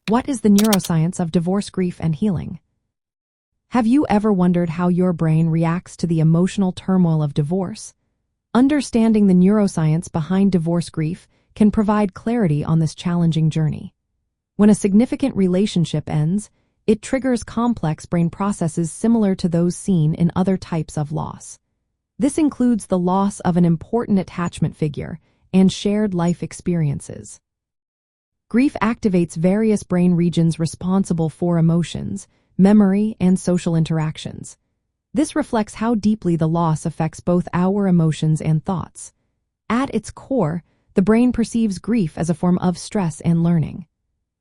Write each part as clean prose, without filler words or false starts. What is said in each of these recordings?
What is the neuroscience of divorce, grief, and healing? Have you ever wondered how your brain reacts to the emotional turmoil of divorce? Understanding the neuroscience behind divorce grief can provide clarity on this challenging journey. When a significant relationship ends, it triggers complex brain processes similar to those seen in other types of loss. This includes the loss of an important attachment figure and shared life experiences. Grief activates various brain regions responsible for emotions, memory, and social interactions. This reflects how deeply the loss affects both our emotions and thoughts. At its core, the brain perceives grief as a form of stress and learning.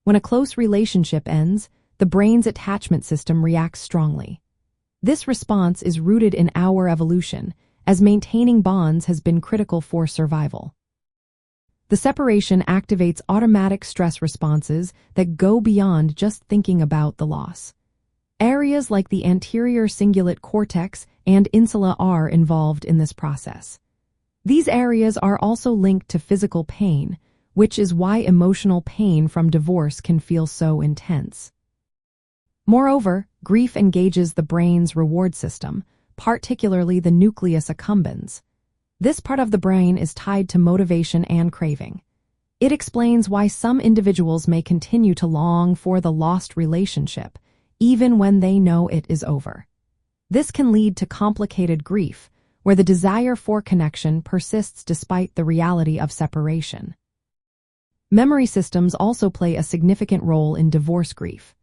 When a close relationship ends, the brain's attachment system reacts strongly. This response is rooted in our evolution, as maintaining bonds has been critical for survival. The separation activates automatic stress responses that go beyond just thinking about the loss. Areas like the anterior cingulate cortex and insula are involved in this process. These areas are also linked to physical pain, which is why emotional pain from divorce can feel so intense. Moreover, grief engages the brain's reward system, particularly the nucleus accumbens. This part of the brain is tied to motivation and craving. It explains why some individuals may continue to long for the lost relationship, even when they know it is over. This can lead to complicated grief, where the desire for connection persists despite the reality of separation. Memory systems also play a significant role in divorce grief.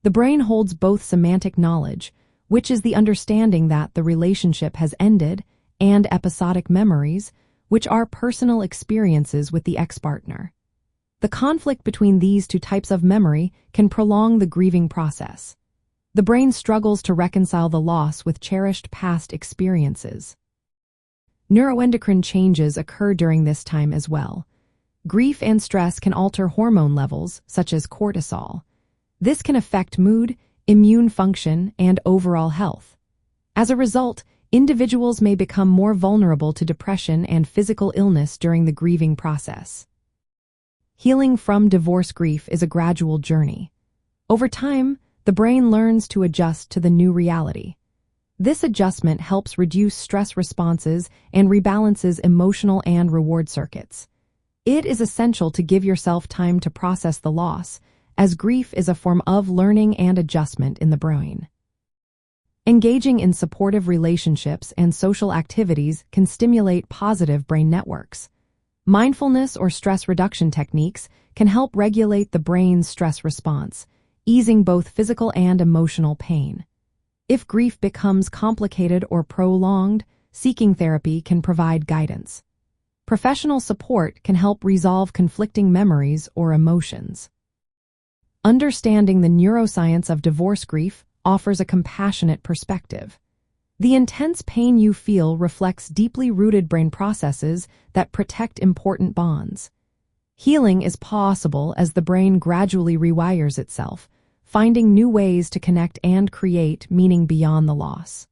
The brain holds both semantic knowledge, which is the understanding that the relationship has ended, and episodic memories, which are personal experiences with the ex-partner. The conflict between these two types of memory can prolong the grieving process. The brain struggles to reconcile the loss with cherished past experiences. Neuroendocrine changes occur during this time as well. Grief and stress can alter hormone levels, such as cortisol. This can affect mood, immune function, and overall health. As a result, individuals may become more vulnerable to depression and physical illness during the grieving process. Healing from divorce grief is a gradual journey. Over time, the brain learns to adjust to the new reality. This adjustment helps reduce stress responses and rebalances emotional and reward circuits. It is essential to give yourself time to process the loss, as grief is a form of learning and adjustment in the brain. Engaging in supportive relationships and social activities can stimulate positive brain networks. Mindfulness or stress reduction techniques can help regulate the brain's stress response, easing both physical and emotional pain. If grief becomes complicated or prolonged, seeking therapy can provide guidance. Professional support can help resolve conflicting memories or emotions. Understanding the neuroscience of divorce grief offers a compassionate perspective. The intense pain you feel reflects deeply rooted brain processes that protect important bonds. Healing is possible as the brain gradually rewires itself, finding new ways to connect and create meaning beyond the loss.